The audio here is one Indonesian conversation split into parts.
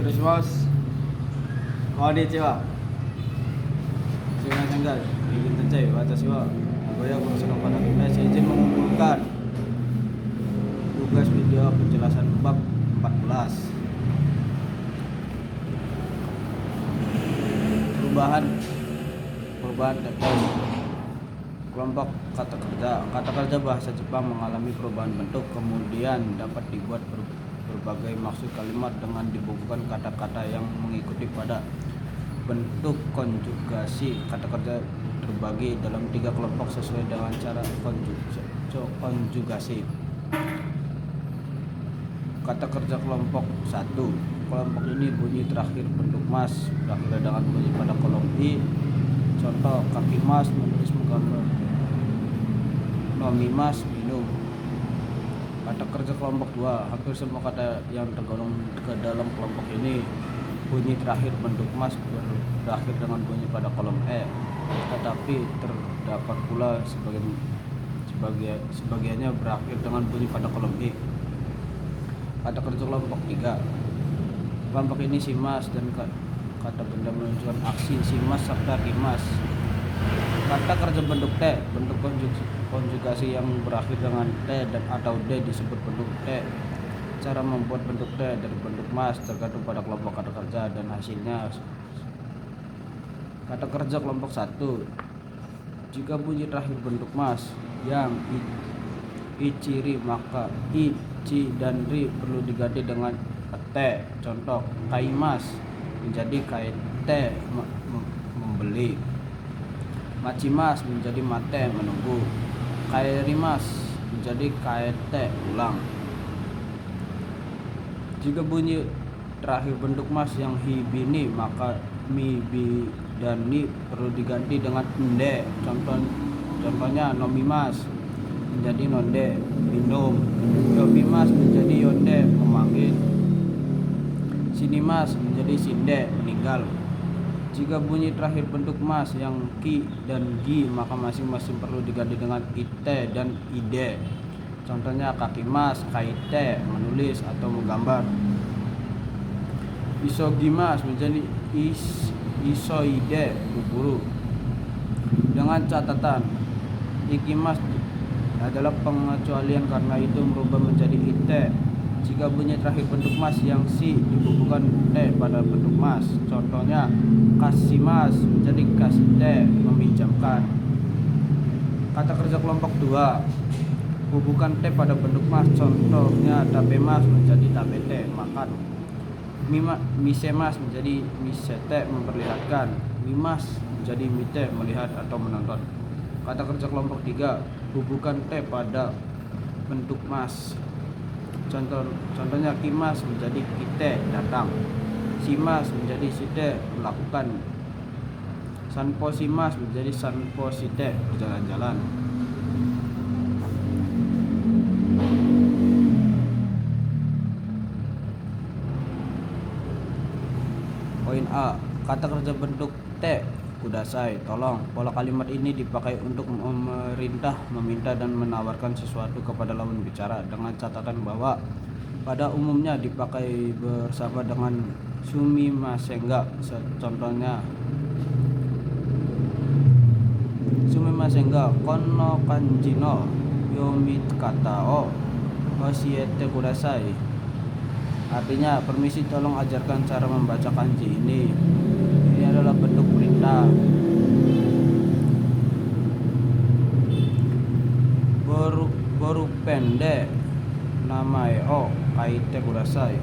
失します。こんにちは。すいませんguys, izin saja watashi wa Nagoya Kurosawa pada kita saya izin mengumpulkan tugas video penjelasan bab 14 perubahan kelompok kata kerja. Kata kerja bahasa Jepang mengalami perubahan bentuk, kemudian dapat dibuat berbagai maksud kalimat dengan dibukukan kata-kata yang mengikuti pada bentuk konjugasi. Kata kerja terbagi dalam 3 kelompok sesuai dengan cara konjugasi. Kata kerja kelompok 1. Kelompok ini bunyi terakhir bentuk mas, berakhir dengan bunyi pada kolom i. Contoh, kaki mas menulis menggambar, nomi mas minum. Kata kerja kelompok 2. Hampir semua kata yang tergolong ke dalam kelompok ini bunyi terakhir bentuk mas, berakhir dengan bunyi pada kolom e. Tetapi terdapat pula sebagiannya berakhir dengan bunyi pada kolom i. Kata kerja kelompok 3. Kelompok ini simas dan kata benda menunjukkan aksi simas serta kimas. Kata kerja bentuk T, bentuk konjugasi yang berakhir dengan T dan atau D disebut bentuk T. Cara membuat bentuk T dari bentuk mas tergantung pada kelompok kata kerja dan hasilnya. Kata kerja kelompok 1. Jika bunyi terakhir bentuk mas yang i-ciri, maka i, ci, dan ri perlu diganti dengan T. Contoh, kaimas menjadi kaite membeli, macimas menjadi mate menunggu, kairimas menjadi kaete ulang. Jika bunyi terakhir bentuk mas yang hibini, maka mi, bi, dan ni perlu diganti dengan nde. Contohnya nomimas menjadi nonde minum, yobimas menjadi yonde memanggil, sinimas menjadi sinde meninggal. Jika bunyi terakhir bentuk mas yang ki dan gi, maka masing-masing perlu diganti dengan ite dan ide. Contohnya kaki mas, kaite menulis atau menggambar, isogimas menjadi isoide berburu. Dengan catatan, ikimas adalah pengecualian karena itu merubah menjadi ite jika bunyi terakhir bentuk mas yang si dibubuhkan T pada bentuk mas. Contohnya, kasimas menjadi kasite meminjamkan. Kata kerja kelompok 2. Bubuhkan T pada bentuk mas. Contohnya, tabemas menjadi tabete makan. Misemas menjadi misete memperlihatkan. Mimas menjadi mite melihat atau menonton. Kata kerja kelompok 3. Bubuhkan T pada bentuk mas. Contohnya, kimas menjadi kite datang, simas menjadi site melakukan, sanposimas menjadi sanposite berjalan-jalan. Poin A. Kata kerja bentuk T kudasai, tolong. Pola kalimat ini dipakai untuk memerintah, meminta, dan menawarkan sesuatu kepada lawan bicara, dengan catatan bahwa pada umumnya dipakai bersama dengan sumimasen ga. Contohnya, sumimasen ga kono kanji no yomitkata o oshiete kudasai. Artinya, permisi tolong ajarkan cara membaca kanji ini. Ini adalah bentuk perintah. Boru pendek namae o kaite kudasai.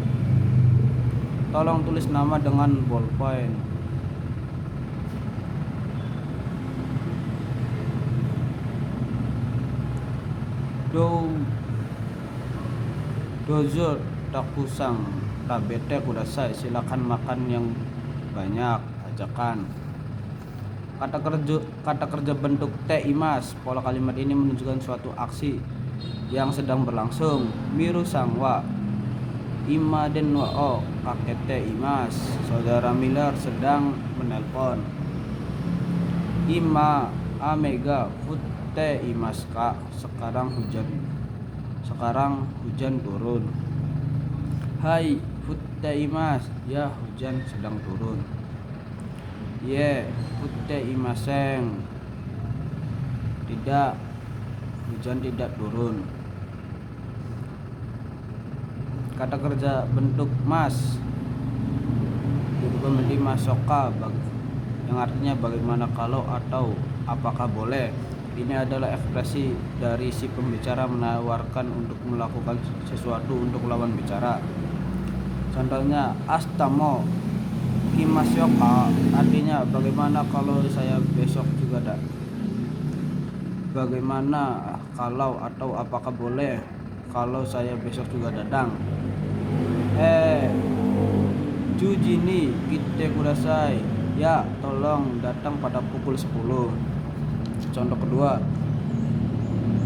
Tolong tulis nama dengan ballpoint. Dozo takusang tabete kudasai. Silakan makan yang banyak, ajakan. Kata kerja bentuk T imas. Pola kalimat ini menunjukkan suatu aksi yang sedang berlangsung. Miru sangwa imaden wa o kakete imas. Saudara Miller sedang menelpon. Ima amega futte imas ka. Sekarang hujan turun. Hai, Futtaimasu, ya hujan sedang turun. Ye, futtaimaseng, tidak, hujan tidak turun. Kata kerja bentuk mas berubah menjadi masoka, yang artinya bagaimana kalau atau apakah boleh. Ini adalah ekspresi dari si pembicara menawarkan untuk melakukan sesuatu untuk lawan bicara. Contohnya astamo kimasyoka, artinya bagaimana kalau saya besok juga bagaimana kalau atau apakah boleh kalau saya besok juga datang. Jujini kite kudasai, ya tolong datang pada pukul 10. Contoh kedua,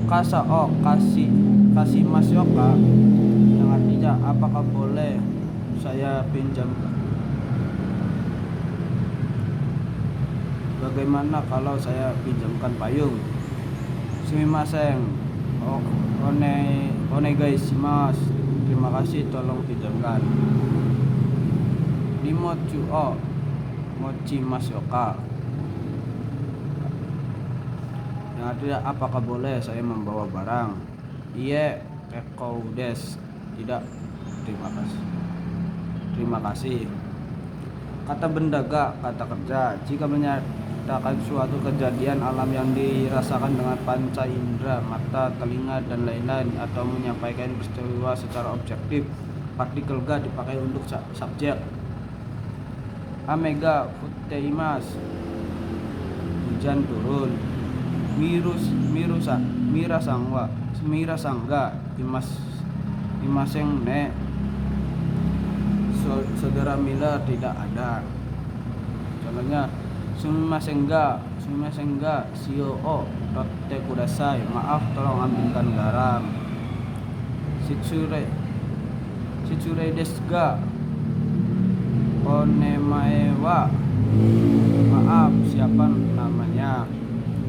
kasih mas yoka, yang artinya apakah boleh saya pinjam, bagaimana kalau saya pinjamkan payung. Sumimasen, onegaishimasu, terima kasih tolong pinjamkan. Nimochu o mochimasyoka, yang artinya apakah boleh saya membawa barang. Iye kekou desu, tidak, terima kasih. Kata bendaga, kata kerja, jika menyatakan suatu kejadian alam yang dirasakan dengan panca indera, mata, telinga, dan lain-lain, atau menyampaikan peristiwa secara objektif, partikel ga dipakai untuk subjek. Amega futteimasu, hujan turun. Mirasangga imaseng ne, saudara Miller tidak ada. Contohnya sumimasenga shio o totte kudasai, maaf tolong ambilkan garam. Shitsure desu ga onemae wa, maaf siapa namanya.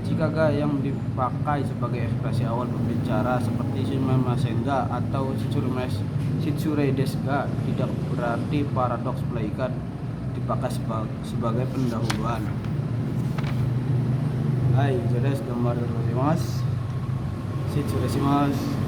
Jika ga yang dipakai sebagai ekspresi awal berbicara seperti sumimasenga atau shitsure desu ga, tidak berarti paradoks, melainkan dipakai sebagai pendahuluan. Hai, jadi gambar desimasu. Shitsure shimasu.